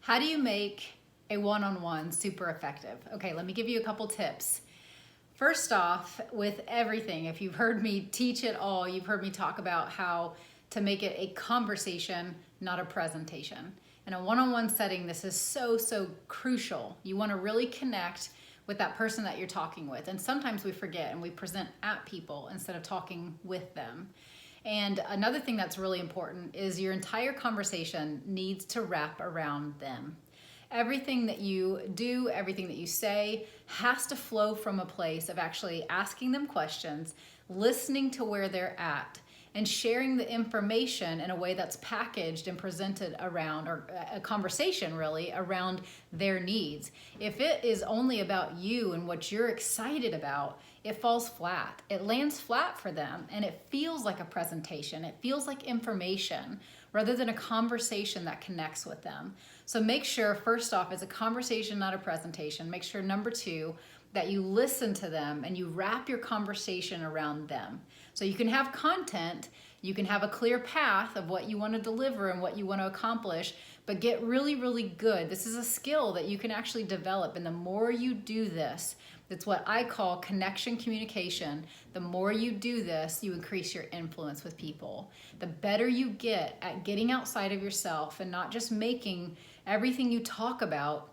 How do you make a one-on-one super effective? Okay, let me give you a couple tips. First off, with everything, if you've heard me teach it all, you've heard me talk about how to make it a conversation, not a presentation. In a one-on-one setting, this is so crucial. You want to really connect with that person that you're talking with. And sometimes we forget and we present at people instead of talking with them. And another thing that's really important is your entire conversation needs to wrap around them. Everything that you do, everything that you say has to flow from a place of actually asking them questions, listening to where they're at, and sharing the information in a way that's packaged and presented around, or a conversation really, around their needs. If it is only about you and what you're excited about, it falls flat. It lands flat for them, and it feels like a presentation. It feels like information rather than a conversation that connects with them. So make sure, first off, it's a conversation, not a presentation. Make sure, number two, that you listen to them and you wrap your conversation around them. So you can have content, you can have a clear path of what you want to deliver and what you want to accomplish, but get really good. This is a skill that you can actually develop, and the more you do this, it's what I call connection communication. The more you do this, you increase your influence with people. The better you get at getting outside of yourself and not just making everything you talk about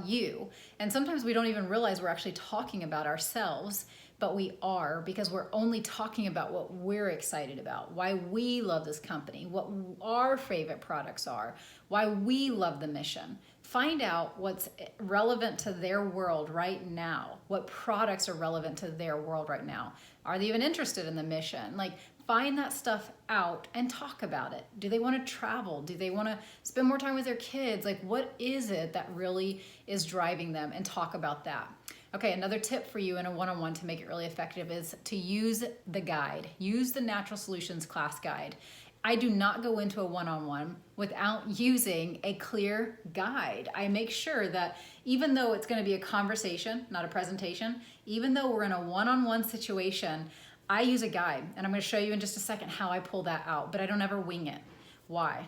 you. And sometimes we don't even realize we're actually talking about ourselves, but we are, because we're only talking about what we're excited about, why we love this company, what our favorite products are, why we love the mission. Find out what's relevant to their world right now. What products are relevant to their world right now? Are they even interested in the mission? Like, find that stuff out and talk about it. Do they want to travel? Do they want to spend more time with their kids? Like, what is it that really is driving them? And talk about that. Okay, another tip for you in a one-on-one to make it really effective is to use the guide. Use the Natural Solutions class guide. I do not go into a one-on-one without using a clear guide. I make sure that even though it's going to be a conversation, not a presentation, even though we're in a one-on-one situation, I use a guide. And I'm going to show you in just a second how I pull that out, but I don't ever wing it. Why?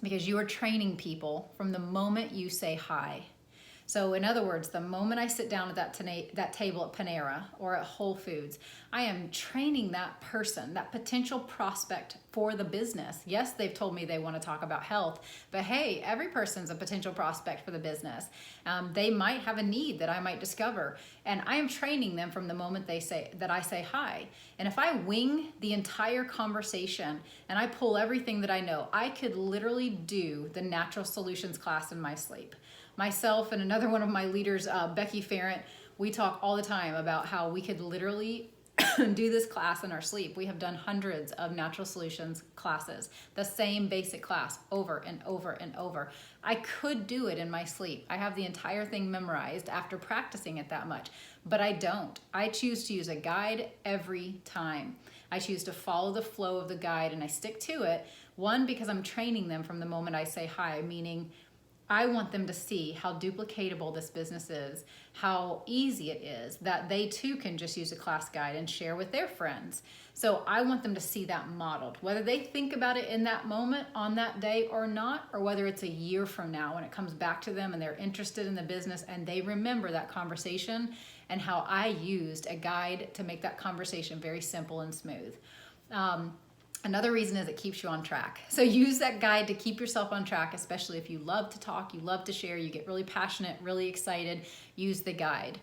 Because you are training people from the moment you say hi. So in other words, the moment I sit down at that table at Panera or at Whole Foods, I am training that person, that potential prospect for the business. Yes, they've told me they want to talk about health, but hey, every person's a potential prospect for the business. They might have a need that I might discover, and I am training them from the moment I say hi. And if I wing the entire conversation and I pull everything that I know, I could literally do the Natural Solutions class in my sleep. Myself and another one of my leaders, Becky Ferrant, we talk all the time about how we could literally do this class in our sleep. We have done hundreds of Natural Solutions classes, the same basic class over and over and over. I could do it in my sleep. I have the entire thing memorized after practicing it that much, but I don't. I choose to use a guide every time. I choose to follow the flow of the guide and I stick to it. One, because I'm training them from the moment I say hi, meaning I want them to see how duplicatable this business is, how easy it is, that they too can just use a class guide and share with their friends. So I want them to see that modeled, whether they think about it in that moment, on that day or not, or whether it's a year from now when it comes back to them and they're interested in the business and they remember that conversation and how I used a guide to make that conversation very simple and smooth. Another reason is it keeps you on track. So use that guide to keep yourself on track, especially if you love to talk, you love to share, you get really passionate, really excited, use the guide.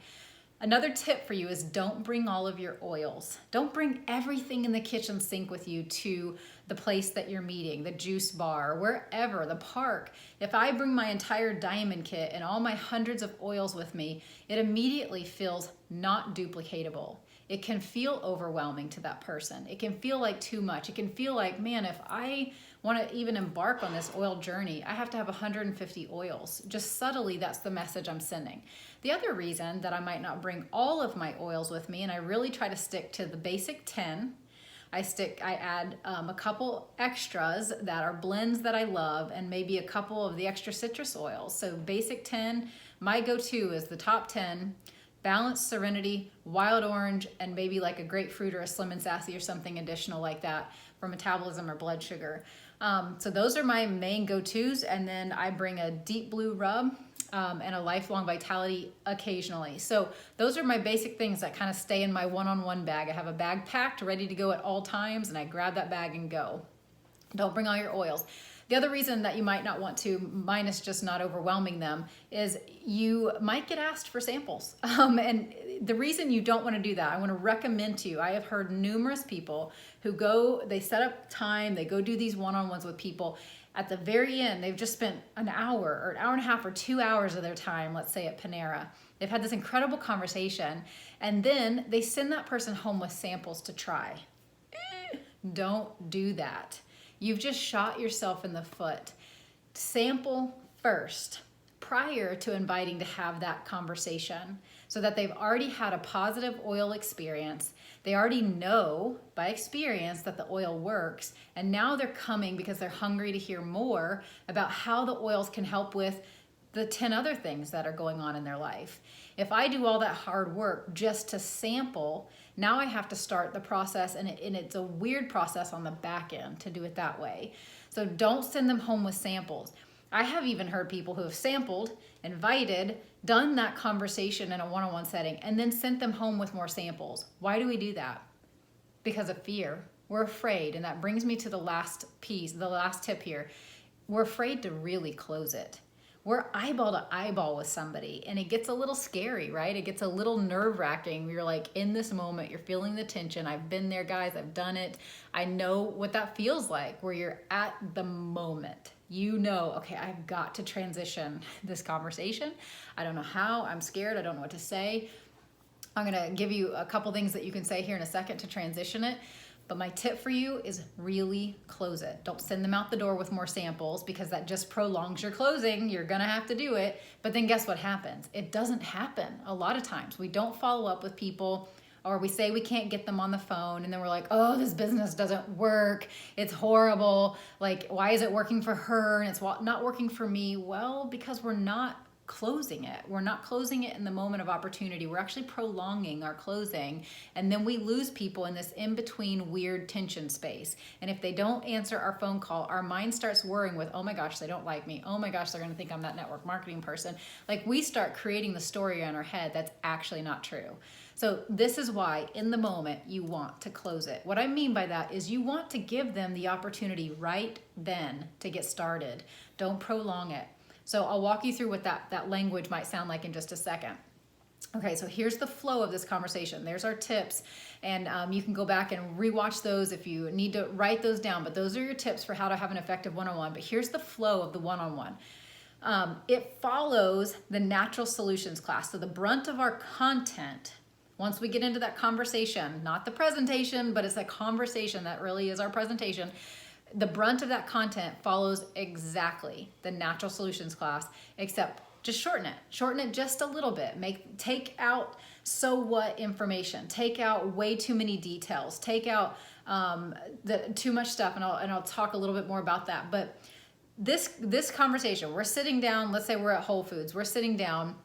Another tip for you is don't bring all of your oils. Don't bring everything in the kitchen sink with you to the place that you're meeting, the juice bar, wherever, the park. If I bring my entire diamond kit and all my hundreds of oils with me, it immediately feels not duplicatable. It can feel overwhelming to that person. It can feel like too much. It can feel like, man, if I want to even embark on this oil journey, I have to have 150 oils. Just subtly, that's the message I'm sending. The other reason that I might not bring all of my oils with me, and I really try to stick to the basic 10, I add a couple extras that are blends that I love, and maybe a couple of the extra citrus oils. So basic 10, my go-to is the top 10, Balance, Serenity, Wild Orange, and maybe like a grapefruit or a Slim and Sassy or something additional like that for metabolism or blood sugar. So those are my main go-tos. And then I bring a deep blue rub and a lifelong vitality occasionally. So those are my basic things that kind of stay in my one-on-one bag. I have a bag packed, ready to go at all times, and I grab that bag and go. Don't bring all your oils. The other reason that you might not want to, minus just not overwhelming them, is you might get asked for samples. And the reason you don't want to do that, I want to recommend to you, I have heard numerous people who go, they set up time, they go do these one-on-ones with people. At the very end, they've just spent an hour or an hour and a half or 2 hours of their time, let's say at Panera. They've had this incredible conversation, and then they send that person home with samples to try. Don't do that. You've just shot yourself in the foot. Sample first prior to inviting to have that conversation so that they've already had a positive oil experience. They already know by experience that the oil works, and now they're coming because they're hungry to hear more about how the oils can help with the 10 other things that are going on in their life. If I do all that hard work just to sample, now I have to start the process, and it's a weird process on the back end to do it that way. So don't send them home with samples. I have even heard people who have sampled, invited, done that conversation in a one-on-one setting, and then sent them home with more samples. Why do we do that? Because of fear. We're afraid, and that brings me to the last piece, the last tip here. We're afraid to really close it. We're eyeball to eyeball with somebody, and it gets a little scary, right? It gets a little nerve-wracking. You're like in this moment, you're feeling the tension. I've been there, guys. I've done it. I know what that feels like, where you're at the moment. You know, okay, I've got to transition this conversation. I don't know how. I'm scared. I don't know what to say. I'm going to give you a couple things that you can say here in a second to transition it. But my tip for you is really close it. Don't send them out the door with more samples, because that just prolongs your closing. You're gonna have to do it. But then guess what happens? It doesn't happen a lot of times. We don't follow up with people, or we say we can't get them on the phone, and then we're like, oh, this business doesn't work. It's horrible. Like, why is it working for her and it's not working for me? Well, because we're not closing it. We're not closing it in the moment of opportunity. We're actually prolonging our closing, and then we lose people in this in-between weird tension space. And if they don't answer our phone call, our mind starts worrying with, oh my gosh, they don't like me. Oh my gosh, they're going to think I'm that network marketing person. Like, we start creating the story in our head that's actually not true. So this is why in the moment you want to close it. What I mean by that is you want to give them the opportunity right then to get started. Don't prolong it. So I'll walk you through what that language might sound like in just a second. Okay, so here's the flow of this conversation. There's our tips, and you can go back and rewatch those if you need to write those down, but those are your tips for how to have an effective one-on-one. But here's the flow of the one-on-one. It follows the natural solutions class. So the brunt of our content, once we get into that conversation, not the presentation, but it's a conversation that really is our presentation, the brunt of that content follows exactly the natural solutions class, except just shorten it just a little bit. Take out so what information, take out way too many details, take out too much stuff, and I'll talk a little bit more about that. But this conversation, we're sitting down, let's say we're at Whole Foods, we're sitting down.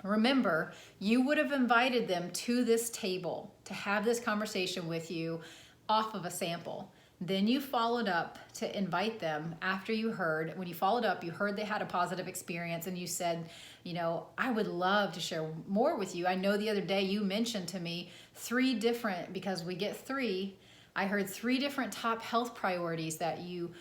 Remember, you would have invited them to this table to have this conversation with you off of a sample. Then you followed up to invite them after you heard. When you followed up, you heard they had a positive experience, and you said, you know, I would love to share more with you. I know the other day you mentioned to me 3 different, because we get 3, I heard 3 different top health priorities that you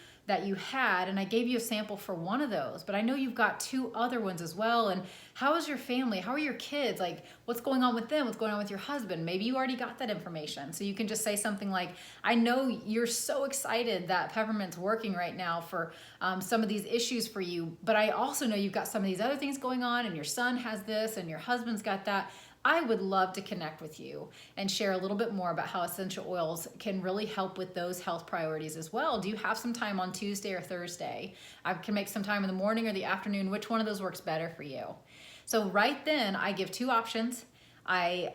had, and I gave you a sample for one of those, but I know you've got 2 other ones as well. And how is your family? How are your kids? Like, what's going on with them? What's going on with your husband? Maybe you already got that information. So you can just say something like, I know you're so excited that Peppermint's working right now for some of these issues for you, but I also know you've got some of these other things going on, and your son has this, and your husband's got that. I would love to connect with you and share a little bit more about how essential oils can really help with those health priorities as well. Do you have some time on Tuesday or Thursday? I can make some time in the morning or the afternoon. Which one of those works better for you? So right then, I give 2 options. I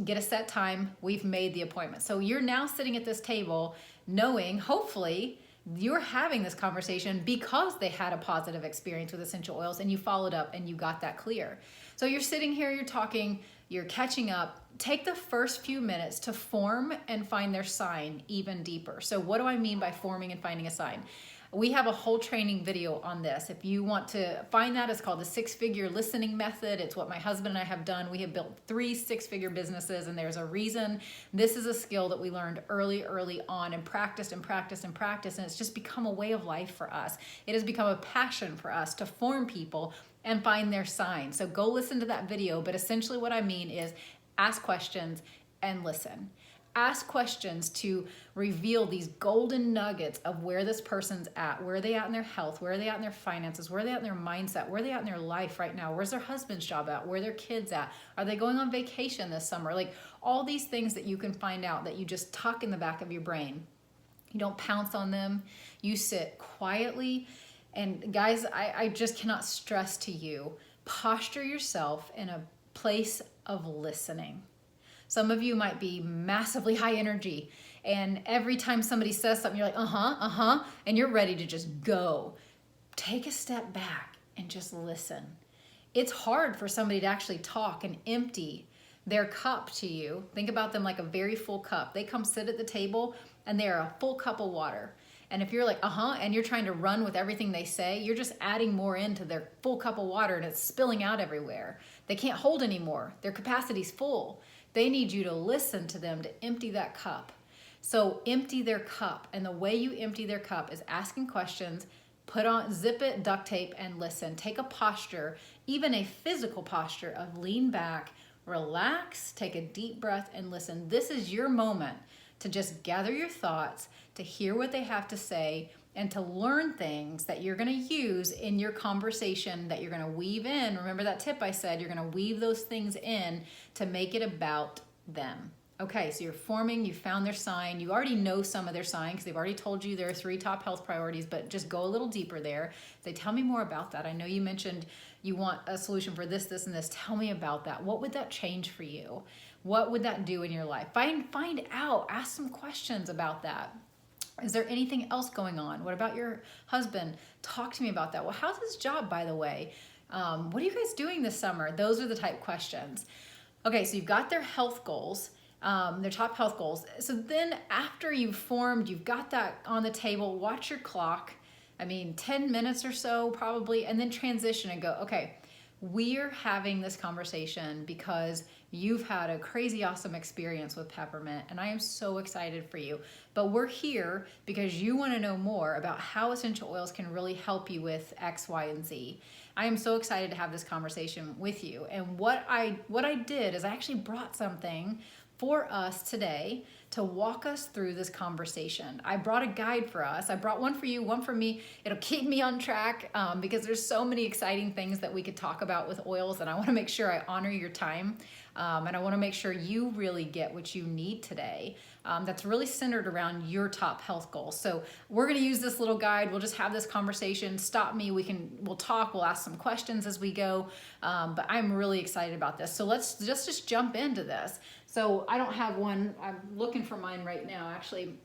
get a set time. We've made the appointment. So you're now sitting at this table knowing, hopefully, you're having this conversation because they had a positive experience with essential oils, and you followed up and you got that clear. So you're sitting here, you're talking, you're catching up. Take the first few minutes to form and find their sign even deeper. So what do I mean by forming and finding a sign? We have a whole training video on this. If you want to find that, it's called the 6-figure listening method. It's what my husband and I have done. We have built 3 6-figure businesses, and there's a reason. This is a skill that we learned early on and practiced and practiced and practiced, and it's just become a way of life for us. It has become a passion for us to form people and find their signs. So go listen to that video, but essentially what I mean is ask questions and listen. Ask questions to reveal these golden nuggets of where this person's at. Where are they at in their health? Where are they at in their finances? Where are they at in their mindset? Where are they at in their life right now? Where's their husband's job at? Where are their kids at? Are they going on vacation this summer? Like all these things that you can find out that you just tuck in the back of your brain. You don't pounce on them. You sit quietly. And guys, I just cannot stress to you, posture yourself in a place of listening. Some of you might be massively high energy, and every time somebody says something, you're like, and you're ready to just go. Take a step back and just listen. It's hard for somebody to actually talk and empty their cup to you. Think about them like a very full cup. They come sit at the table, and they're a full cup of water. And if you're like, and you're trying to run with everything they say, you're just adding more into their full cup of water, and it's spilling out everywhere. They can't hold anymore. Their capacity's full. They need you to listen to them to empty that cup. So empty their cup. And the way you empty their cup is asking questions, zip it, duct tape, and listen. Take a posture, even a physical posture of lean back, relax, take a deep breath, and listen. This is your moment to just gather your thoughts, to hear what they have to say, and to learn things that you're going to use in your conversation, that you're going to weave in. Remember that tip I said, you're going to weave those things in to make it about them. Okay, so you're forming, you found their sign. You already know some of their signs because they've already told you their 3 top health priorities, but just go a little deeper there. Say, tell me more about that. I know you mentioned you want a solution for this, this, and this. Tell me about that. What would that change for you? What would that do in your life? Find out, ask some questions about that. Is there anything else going on? What about your husband? Talk to me about that. Well, how's his job, by the way? What are you guys doing this summer? Those are the type questions. Okay, so you've got their health goals, their top health goals. So then after you've formed, you've got that on the table, watch your clock. 10 minutes or so probably, and then transition and go, okay, we're having this conversation because you've had a crazy awesome experience with peppermint, and I am so excited for you. But we're here because you want to know more about how essential oils can really help you with X, Y, and Z. I am so excited to have this conversation with you. And what I did is I actually brought something for us today to walk us through this conversation. I brought a guide for us. I brought one for you, one for me. It'll keep me on track because there's so many exciting things that we could talk about with oils, and I want to make sure I honor your time. And I want to make sure you really get what you need today. That's really centered around your top health goals. So we're going to use this little guide. We'll just have this conversation. Stop me. We'll talk. We'll ask some questions as we go. But I'm really excited about this. So let's just jump into this. So I don't have one. I'm looking for mine right now, actually.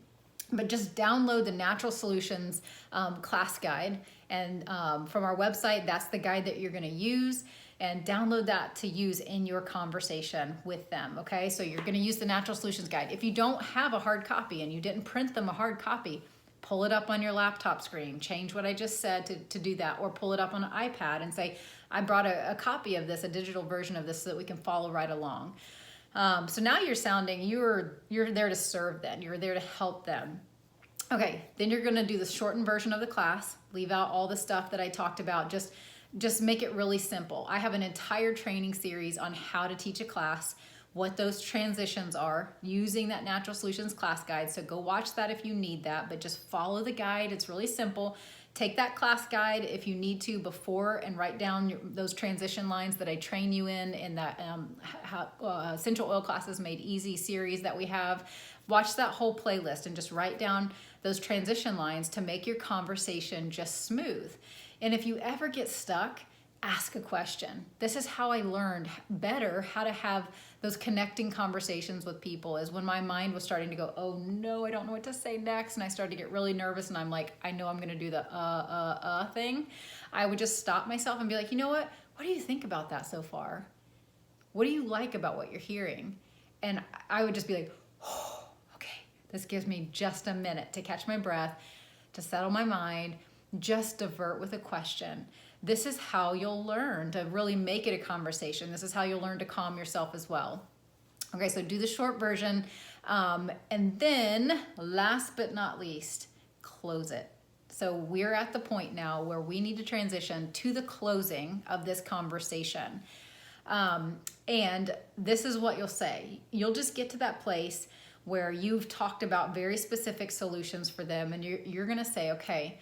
But just download the Natural Solutions class guide. And from our website, that's the guide that you're going to use. And download that to use in your conversation with them, okay? So you're gonna use the Natural Solutions Guide. If you don't have a hard copy and you didn't print them a hard copy, pull it up on your laptop screen, change what I just said to do that, or pull it up on an iPad and say, I brought a copy of this, a digital version of this so that we can follow right along. So now you're sounding, you're there to serve them, you're there to help them. Okay, then you're gonna do the shortened version of the class, leave out all the stuff that I talked about, just make it really simple. I have an entire training series on how to teach a class, what those transitions are, using that Natural Solutions class guide. So go watch that if you need that, but just follow the guide. It's really simple. Take that class guide if you need to before and write down those transition lines that I train you in that Essential Oil Classes Made Easy series that we have. Watch that whole playlist and just write down those transition lines to make your conversation just smooth. And if you ever get stuck, ask a question. This is how I learned better how to have those connecting conversations with people, is when my mind was starting to go, oh no, I don't know what to say next. And I started to get really nervous and I'm like, I know I'm gonna do the thing. I would just stop myself and be like, you know what do you think about that so far? What do you like about what you're hearing? And I would just be like, oh, okay, this gives me just a minute to catch my breath, to settle my mind, just divert with a question. This is how you'll learn to really make it a conversation. This is how you'll learn to calm yourself as well. Okay, so do the short version. And then last but not least, close it. So we're at the point now where we need to transition to the closing of this conversation. And this is what you'll say. You'll just get to that place where you've talked about very specific solutions for them, and you're gonna say, okay,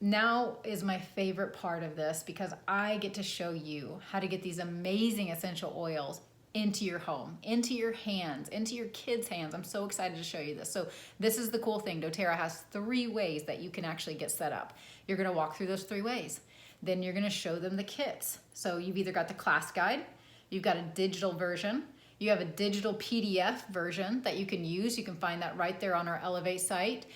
now is my favorite part of this, because I get to show you how to get these amazing essential oils into your home, into your hands, into your kids' hands. I'm so excited to show you this. So this is the cool thing. doTERRA has 3 ways that you can actually get set up. You're gonna walk through those 3 ways. Then you're gonna show them the kits. So you've either got the class guide, you've got a digital version, you have a digital PDF version that you can use. You can find that right there on our Elevate site.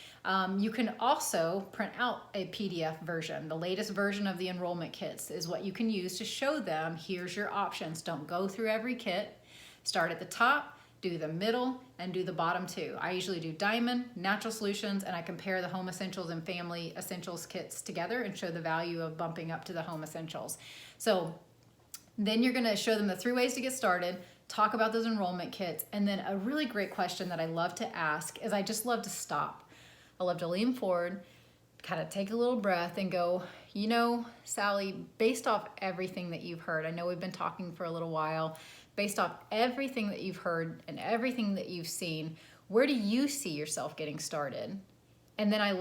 You can also print out a PDF version. The latest version of the enrollment kits is what you can use to show them, here's your options. Don't go through every kit. Start at the top, do the middle, and do the bottom 2. I usually do Diamond, Natural Solutions, and I compare the Home Essentials and Family Essentials kits together and show the value of bumping up to the Home Essentials. So then you're gonna show them the 3 ways to get started, talk about those enrollment kits, and then a really great question that I love to ask is I just love to stop. I love to lean forward, kind of take a little breath and go, you know, Sally, based off everything that you've heard, I know we've been talking for a little while, based off everything that you've heard and everything that you've seen, where do you see yourself getting started? And then I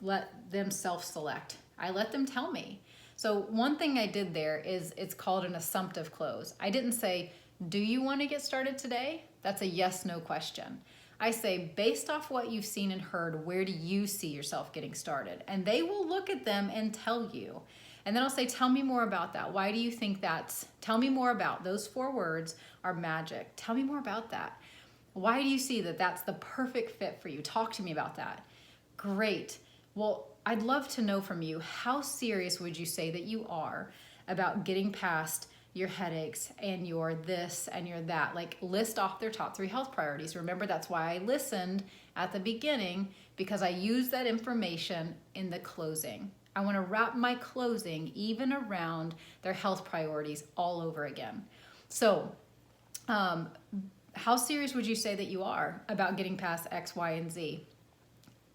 let them self-select. I let them tell me. So one thing I did there is it's called an assumptive close. I didn't say, do you want to get started today? That's a yes/no question. I say, based off what you've seen and heard, where do you see yourself getting started? And they will look at them and tell you. And then I'll say, tell me more about that. Why do you think tell me more about, those 4 words are magic. Tell me more about that. Why do you see that that's the perfect fit for you? Talk to me about that. Great. Well, I'd love to know from you, how serious would you say that you are about getting past your headaches and your this and your that? Like, list off their top 3 health priorities. Remember, that's why I listened at the beginning, because I use that information in the closing. I want to wrap my closing even around their health priorities all over again. So, how serious would you say that you are about getting past X, Y, and Z?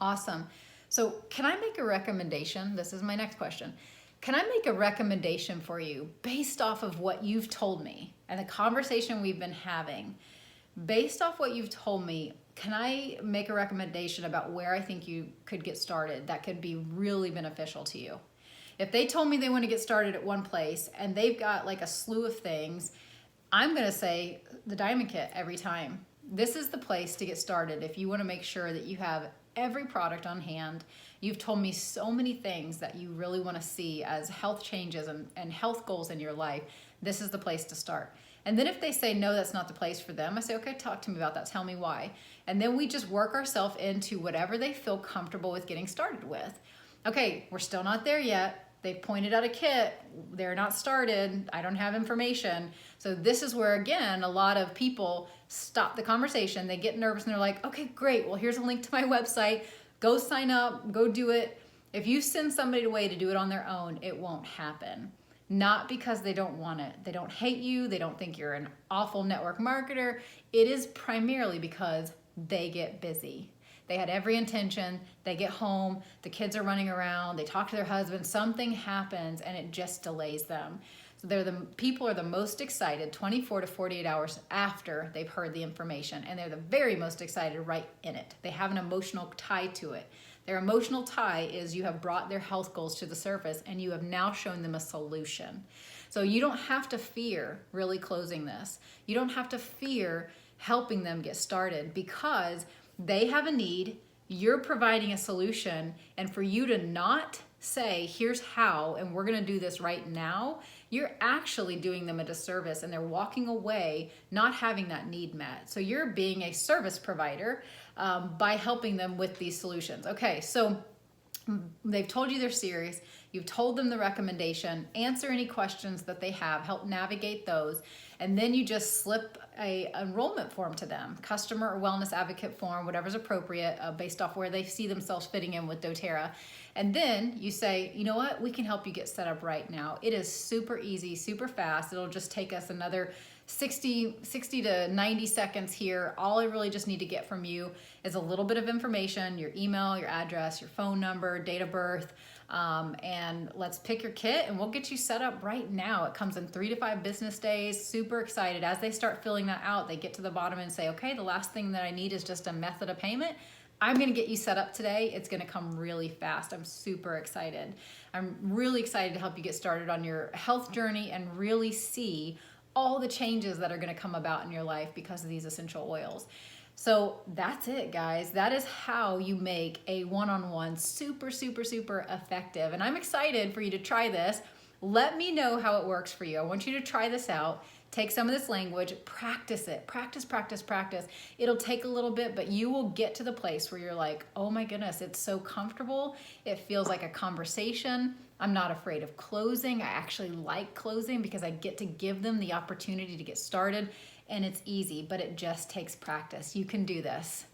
Awesome. So can I make a recommendation? This is my next question. Can I make a recommendation for you based off of what you've told me and the conversation we've been having? Based off what you've told me, can I make a recommendation about where I think you could get started that could be really beneficial to you? If they told me they want to get started at one place and they've got like a slew of things, I'm going to say the Diamond Kit every time. This is the place to get started if you want to make sure that you have every product on hand. You've told me so many things that you really want to see as health changes and health goals in your life. This is the place to start. And then if they say, no, that's not the place for them, I say, okay, talk to me about that. Tell me why. And then we just work ourselves into whatever they feel comfortable with getting started with. Okay, we're still not there yet. They've pointed out a kit. They're not started. I don't have information. So this is where, again, a lot of people stop the conversation. They get nervous and they're like, okay, great. Well, here's a link to my website. Go sign up. Go do it. If you send somebody away to do it on their own, it won't happen. Not because they don't want it. They don't hate you. They don't think you're an awful network marketer. It is primarily because they get busy. They had every intention. They get home, the kids are running around, they talk to their husband, something happens and it just delays them. So people are the most excited 24 to 48 hours after they've heard the information, and they're the very most excited right in it. They have an emotional tie to it. Their emotional tie is you have brought their health goals to the surface and you have now shown them a solution. So you don't have to fear really closing this. You don't have to fear helping them get started, because they have a need, you're providing a solution, and for you to not say, here's how, and we're gonna do this right now, you're actually doing them a disservice, and they're walking away not having that need met. So you're being a service provider by helping them with these solutions. Okay, so they've told you they're serious. You've told them the recommendation, answer any questions that they have, help navigate those, and then you just slip a enrollment form to them, customer or wellness advocate form, whatever's appropriate based off where they see themselves fitting in with doTERRA. And then you say, you know what, we can help you get set up right now. It is super easy, super fast. It'll just take us another 60 to 90 seconds here. All I really just need to get from you is a little bit of information, your email, your address, your phone number, date of birth, and let's pick your kit and we'll get you set up right now. It comes in 3 to 5 business days. Super excited. As they start filling that out, they get to the bottom and say, okay, the last thing that I need is just a method of payment. I'm gonna get you set up today. It's gonna come really fast. I'm super excited. I'm really excited to help you get started on your health journey and really see all the changes that are gonna come about in your life because of these essential oils. So that's it, guys. That is how you make a one-on-one super, super, super effective. And I'm excited for you to try this. Let me know how it works for you. I want you to try this out. Take some of this language, practice it. Practice, practice, practice. It'll take a little bit, but you will get to the place where you're like, oh my goodness, it's so comfortable. It feels like a conversation. I'm not afraid of closing. I actually like closing because I get to give them the opportunity to get started, and it's easy, but it just takes practice. You can do this.